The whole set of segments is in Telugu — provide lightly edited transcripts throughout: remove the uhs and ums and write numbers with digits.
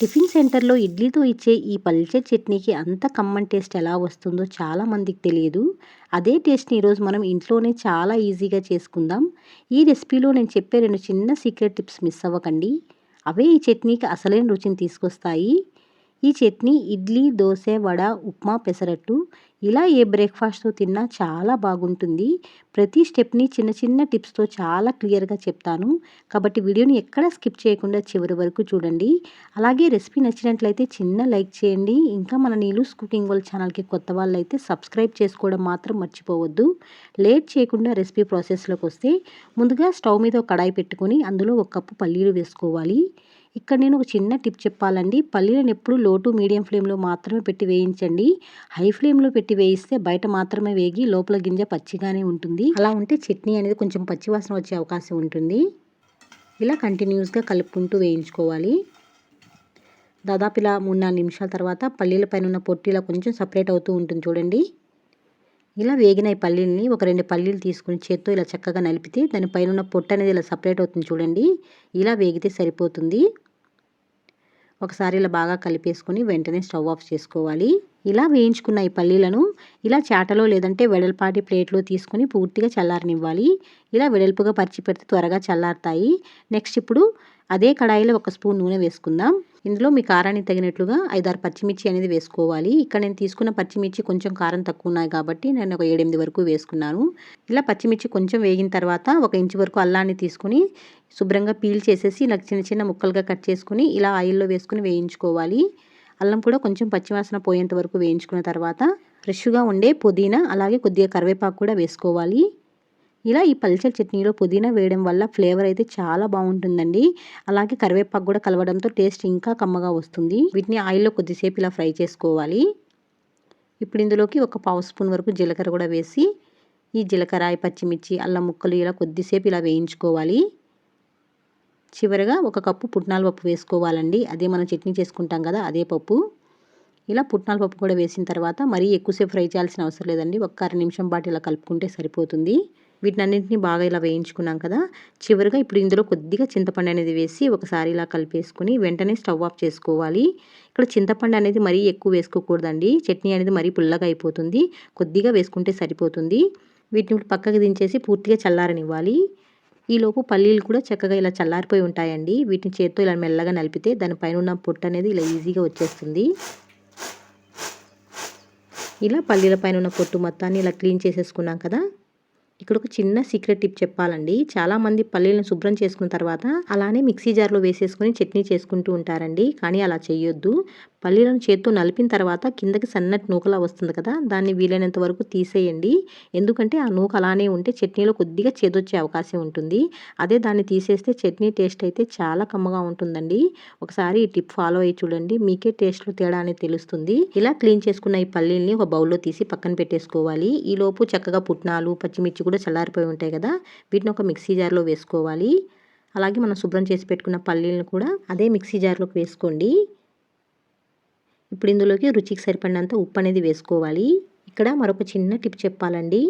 టిఫిన్ సెంటర్‌లో ఇడ్లీతో ఇచ్చే ఈ పల్చటి చట్నీకి అంత కమ్మని టేస్ట్ ఎలా వస్తుందో చాలా మందికి తెలియదు. అదే టేస్ట్‌ని ఈరోజు మనం ఇంట్లోనే చాలా ఈజీగా చేసుకుందాం. ఈ రెసిపీలో నేను చెప్పే 2 చిన్న సీక్రెట్ టిప్స్ మిస్ అవ్వకండి. అవే ఈ చట్నీకి అసలైన రుచిని తీసుకొస్తాయి. ఈ చట్నీ ఇడ్లీ, దోస, వడ, ఉప్మా, పెసరట్టు ఇలా ఏ బ్రేక్‌ఫాస్ట్‌తో తిన్నా చాలా బాగుంటుంది. ప్రతి స్టెప్‌ని చిన్న చిన్న టిప్స్‌తో చాలా క్లియర్‌గా చెప్తాను. కాబట్టి వీడియోని ఎక్కడా స్కిప్ చేయకుండా చివరి వరకు చూడండి. అలాగే రెసిపీ నచ్చినట్లయితే చిన్న లైక్ చేయండి. ఇంకా మన నీలూస్ కుకింగ్ వరల్డ్ ఛానల్‌కి కొత్త వాళ్ళైతే సబ్స్క్రైబ్ చేసుకోవడం మాత్రం మర్చిపోవద్దు. లేట్ చేయకుండా రెసిపీ ప్రాసెస్‌లోకి వస్తే ముందుగా స్టవ్ మీద ఒక కడాయి పెట్టుకొని అందులో 1 కప్పు పల్లీలు వేసుకోవాలి. ఇక్కడ నేను ఒక చిన్న టిప్ చెప్పాలండి. పల్లీలను ఎప్పుడు లో టు మీడియం ఫ్లేమ్‌లో మాత్రమే పెట్టి వేయించండి. హై ఫ్లేమ్‌లో పెట్టి వేయిస్తే బయట మాత్రమే వేగి లోపల గింజ పచ్చిగానే ఉంటుంది. అలా ఉంటే చట్నీ అనేది కొంచెం పచ్చి వాసన వచ్చే అవకాశం ఉంటుంది. ఇలా కంటిన్యూస్‌గా కలుపుకుంటూ వేయించుకోవాలి. దాదాపు ఇలా 3, 4 నిమిషాల తర్వాత పల్లీల పైన ఉన్న పొట్టు ఇలా కొంచెం సెపరేట్ అవుతూ ఉంటుంది చూడండి. ఇలా వేగిన ఈ పల్లీలని ఒక 2 పల్లీలు తీసుకొని చేత్తో ఇలా చక్కగా నలిపితే దాని పైన ఉన్న పొట్టు అనేది ఇలా సెపరేట్ అవుతుంది చూడండి. ఇలా వేగితే సరిపోతుంది. ఒకసారి ఇలా బాగా కలిపేసుకొని వెంటనే స్టవ్ ఆఫ్ చేసుకోవాలి. ఇలా వేయించుకున్న ఈ పల్లీలను ఇలా చాటలో లేదంటే వెడల్పాటి ప్లేట్లో తీసుకొని పూర్తిగా చల్లారనివ్వాలి. ఇలా వెడల్పుగా పరిచి పెడితే త్వరగా చల్లారుతాయి. నెక్స్ట్ ఇప్పుడు అదే కడాయిలో 1 స్పూన్ నూనె వేసుకుందాం. ఇందులో మీ కారానికి తగినట్లుగా 5, 6 పచ్చిమిర్చి అనేది వేసుకోవాలి. ఇక్కడ నేను తీసుకున్న పచ్చిమిర్చి కొంచెం కారం తక్కువ ఉన్నాయి కాబట్టి నేను ఒక 7, 8 వరకు వేసుకున్నాను. ఇలా పచ్చిమిర్చి కొంచెం వేగిన తర్వాత 1 ఇంచు వరకు అల్లాన్ని తీసుకొని శుభ్రంగా పీల్ చేసేసి ఇలా చిన్న చిన్న ముక్కలుగా కట్ చేసుకొని ఇలా ఆయిల్లో వేసుకొని వేయించుకోవాలి. అల్లం కూడా కొంచెం పచ్చివాసన పోయేంత వరకు వేయించుకున్న తర్వాత ఫ్రెష్గా ఉండే పుదీనా అలాగే కొద్దిగా కరివేపాకు కూడా వేసుకోవాలి. ఇలా ఈ పల్చటి చట్నీలో పుదీనా వేయడం వల్ల ఫ్లేవర్ అయితే చాలా బాగుంటుందండి. అలాగే కరివేపాకు కూడా కలవడంతో టేస్ట్ ఇంకా కమ్మగా వస్తుంది. వీటిని ఆయిల్లో కొద్దిసేపు ఇలా ఫ్రై చేసుకోవాలి. ఇప్పుడు ఇందులోకి ఒక పావు స్పూన్ వరకు జీలకర్ర కూడా వేసి ఈ జీలకర్ర, పచ్చిమిర్చి, అల్లం ముక్కలు ఇలా కొద్దిసేపు ఇలా వేయించుకోవాలి. చివరగా 1 కప్పు పుట్నాల పప్పు వేసుకోవాలండి. అదే మనం చట్నీ చేసుకుంటాం కదా అదే పప్పు. ఇలా పుట్నాల పప్పు కూడా వేసిన తర్వాత మరీ ఎక్కువసేపు ఫ్రై చేయాల్సిన అవసరం లేదండి. ఒక అర నిమిషం పాటు ఇలా కలుపుకుంటే సరిపోతుంది. వీటినన్నింటినీ బాగా ఇలా వేయించుకున్నాం కదా. చివరిగా ఇప్పుడు ఇందులో కొద్దిగా చింతపండు అనేది వేసి ఒకసారి ఇలా కలిపేసుకొని వెంటనే స్టవ్ ఆఫ్ చేసుకోవాలి. ఇక్కడ చింతపండు అనేది మరీ ఎక్కువ వేసుకోకూడదండి. చట్నీ అనేది మరీ పుల్లగా అయిపోతుంది. కొద్దిగా వేసుకుంటే సరిపోతుంది. వీటిని ఇప్పుడు పక్కకి దించేసి పూర్తిగా చల్లారనివ్వాలి. ఈలోపు పల్లీలు కూడా చక్కగా ఇలా చల్లారిపోయి ఉంటాయండి. వీటిని చేత్తో ఇలా మెల్లగా నలిపితే దానిపైన ఉన్న పొట్టు అనేది ఇలా ఈజీగా వచ్చేస్తుంది. ఇలా పల్లీల పైన ఉన్న పొట్టు మొత్తాన్ని ఇలా క్లీన్ చేసేసుకున్నాం కదా. ఇక్కడ ఒక చిన్న సీక్రెట్ టిప్ చెప్పాలండి. చాలామంది పల్లీలను శుభ్రం చేసుకున్న తర్వాత అలానే మిక్సీ జార్లో వేసేసుకొని చట్నీ చేసుకుంటూ ఉంటారండి. కానీ అలా చేయొద్దు. పల్లీలను చేత్తో నలిపిన తర్వాత కిందకి సన్నటి నూకలా వస్తుంది కదా, దాన్ని వీలైనంత వరకు తీసేయండి. ఎందుకంటే ఆ నూక అలానే ఉంటే చట్నీలో కొద్దిగా చేదొచ్చే అవకాశం ఉంటుంది. అదే దాన్ని తీసేస్తే చట్నీ టేస్ట్ అయితే చాలా కమ్మగా ఉంటుందండి. ఒకసారి ఈ టిప్ ఫాలో అయ్యి చూడండి. మీకే టేస్ట్లో తేడా అనేది తెలుస్తుంది. ఇలా క్లీన్ చేసుకున్న ఈ పల్లీల్ని ఒక బౌల్లో తీసి పక్కన పెట్టేసుకోవాలి. ఈలోపు చక్కగా పుట్నాలు, పచ్చిమిర్చి కూడా చల్లారిపోయి ఉంటాయి కదా, వీటిని ఒక మిక్సీ జార్లో వేసుకోవాలి. అలాగే మనం శుభ్రం చేసి పెట్టుకున్న పల్లీలను కూడా అదే మిక్సీ జార్లోకి వేసుకోండి. ఇప్పుడు ఇందులోకి రుచికి సరిపడినంత ఉప్పు అనేది వేసుకోవాలి. ఇక్కడ మరొక చిన్న టిప్ చెప్పాలండి.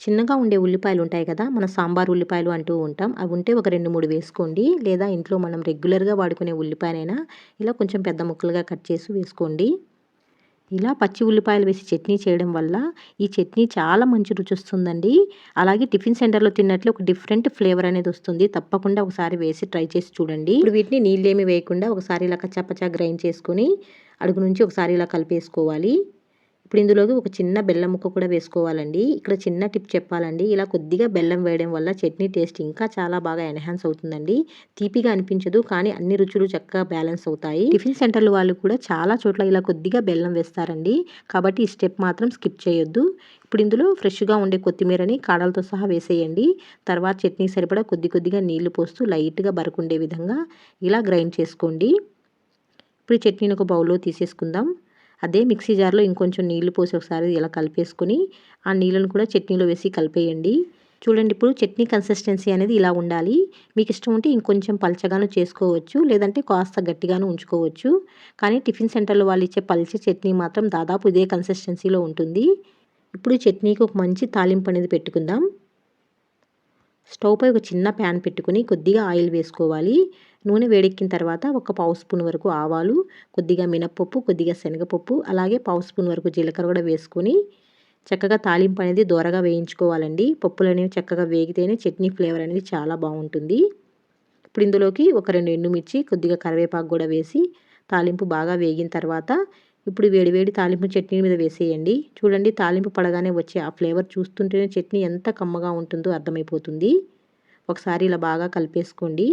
చిన్నగా ఉండే ఉల్లిపాయలు ఉంటాయి కదా, మన సాంబార్ ఉల్లిపాయలు అంటూ ఉంటాం. అవి ఉంటే ఒక 2, 3 వేసుకోండి. లేదా ఇంట్లో మనం రెగ్యులర్గా వాడుకునే ఉల్లిపాయనైనా ఇలా కొంచెం పెద్ద ముక్కలుగా కట్ చేసి వేసుకోండి. ఇలా పచ్చి ఉల్లిపాయలు వేసి చట్నీ చేయడం వల్ల ఈ చట్నీ చాలా మంచి రుచి వస్తుందండి. అలాగే టిఫిన్ సెంటర్లో తిన్నట్లు ఒక డిఫరెంట్ ఫ్లేవర్ అనేది వస్తుంది. తప్పకుండా ఒకసారి వేసి ట్రై చేసి చూడండి. ఇప్పుడు వీటిని నీళ్ళేమి వేయకుండా ఒకసారి ఇలా కచ్చాపచ్చా గ్రైండ్ చేసుకొని అడుగు నుంచి ఒకసారి ఇలా కలిపేసుకోవాలి. ఇప్పుడు ఇందులోకి ఒక చిన్న బెల్లం ముక్క కూడా వేసుకోవాలండి. ఇక్కడ చిన్న టిప్ చెప్పాలండి. ఇలా కొద్దిగా బెల్లం వేయడం వల్ల చట్నీ టేస్ట్ ఇంకా చాలా బాగా ఎన్హాన్స్ అవుతుందండి. తీపిగా అనిపించదు, కానీ అన్ని రుచులు చక్కగా బ్యాలెన్స్ అవుతాయి. టిఫిన్ సెంటర్ల వాళ్ళు కూడా చాలా చోట్ల ఇలా కొద్దిగా బెల్లం వేస్తారండి. కాబట్టి ఈ స్టెప్ మాత్రం స్కిప్ చేయొద్దు. ఇప్పుడు ఇందులో ఫ్రెష్గా ఉండే కొత్తిమీరని కాడలతో సహా వేసేయండి. తర్వాత చట్నీ సరిపడా కొద్దిగా నీళ్లు పోస్తూ లైట్గా బరకుండే విధంగా ఇలా గ్రైండ్ చేసుకోండి. ఇప్పుడు ఈ చట్నీని ఒక బౌల్లో తీసేసుకుందాం. అదే మిక్సీ జార్లో ఇంకొంచెం నీళ్లు పోసి ఒకసారి ఇలా కలిపేసుకొని ఆ నీళ్ళను కూడా చట్నీలో వేసి కలిపేయండి. చూడండి, ఇప్పుడు చట్నీ కన్సిస్టెన్సీ అనేది ఇలా ఉండాలి. మీకు ఇష్టం ఉంటే ఇంకొంచెం పల్చగాను చేసుకోవచ్చు, లేదంటే కాస్త గట్టిగాను ఉంచుకోవచ్చు. కానీ టిఫిన్ సెంటర్లో వాళ్ళు ఇచ్చే పల్చ చట్నీ మాత్రం దాదాపు ఇదే కన్సిస్టెన్సీలో ఉంటుంది. ఇప్పుడు ఈ చట్నీకి ఒక మంచి తాలింపు అనేది పెట్టుకుందాం. స్టవ్ పై ఒక చిన్న ప్యాన్ పెట్టుకొని కొద్దిగా ఆయిల్ వేసుకోవాలి. నూనె వేడెక్కిన తర్వాత ఒక పావు స్పూన్ వరకు ఆవాలు, కొద్దిగా మినప్పప్పు, కొద్దిగా శనగపప్పు, అలాగే పావు స్పూన్ వరకు జీలకర్ర కూడా వేసుకొని చక్కగా తాలింపు అనేది దోరగా వేయించుకోవాలండి. పప్పులు అనేవి చక్కగా వేగితేనే చట్నీ ఫ్లేవర్ అనేది చాలా బాగుంటుంది. ఇప్పుడు ఇందులోకి ఒక 2 ఎండుమిర్చి, కొద్దిగా కరివేపాకు కూడా వేసి తాలింపు బాగా వేగిన తర్వాత ఇప్పుడు వేడివేడి తాలింపు చట్నీ మీద వేసేయండి. చూడండి, తాలింపు పడగానే వచ్చే ఆ ఫ్లేవర్ చూస్తుంటేనే చట్నీ ఎంత కమ్మగా ఉంటుందో అర్థమైపోతుంది. ఒకసారి ఇలా బాగా కలిపేసుకోండి.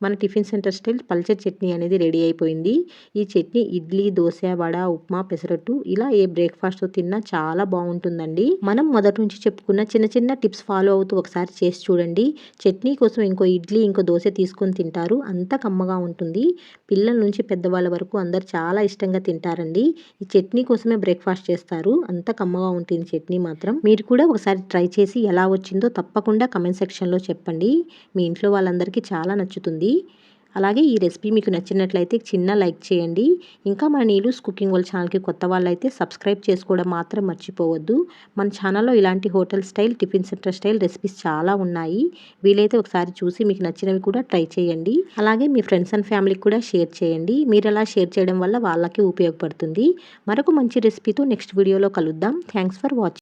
మన టిఫిన్ సెంటర్ స్టైల్ పల్చర్ చట్నీ అనేది రెడీ అయిపోయింది. ఈ చట్నీ ఇడ్లీ, దోశ, వడ, ఉప్మా, పెసరట్టు ఇలా ఏ బ్రేక్ఫాస్ట్తో తిన్నా చాలా బాగుంటుందండి. మనం మొదటి నుంచి చెప్పుకున్న చిన్న చిన్న టిప్స్ ఫాలో అవుతూ ఒకసారి చేసి చూడండి. చట్నీ కోసం ఇంకో ఇడ్లీ, ఇంకో దోశ తీసుకొని తింటారు. అంత కమ్మగా ఉంటుంది. పిల్లల నుంచి పెద్దవాళ్ళ వరకు అందరు చాలా ఇష్టంగా తింటారండి. ఈ చట్నీ కోసమే బ్రేక్ఫాస్ట్ చేస్తారు. అంత కమ్మగా ఉంటుంది చట్నీ మాత్రం. మీరు కూడా ఒకసారి ట్రై చేసి ఎలా వచ్చిందో తప్పకుండా కమెంట్ సెక్షన్లో చెప్పండి. మీ ఇంట్లో వాళ్ళందరికీ చాలా నచ్చుతుంది. అలాగే ఈ రెసిపీ మీకు నచ్చినట్లయితే చిన్న లైక్ చేయండి. ఇంకా మన నీలూస్ కుకింగ్ వరల్డ్ ఛానల్కి కొత్త వాళ్ళైతే సబ్స్క్రైబ్ చేసుకోవడం మాత్రం మర్చిపోవద్దు. మన ఛానల్లో ఇలాంటి hotel style, tiffin centre style recipes చాలా ఉన్నాయి. వీలైతే ఒకసారి చూసి మీకు నచ్చినవి కూడా ట్రై చేయండి. అలాగే మీ ఫ్రెండ్స్ అండ్ ఫ్యామిలీకి కూడా షేర్ చేయండి. మీరు అలా షేర్ చేయడం వల్ల వాళ్ళకి ఉపయోగపడుతుంది. మరొక మంచి రెసిపీతో నెక్స్ట్ వీడియోలో కలుద్దాం. Thanks for watching.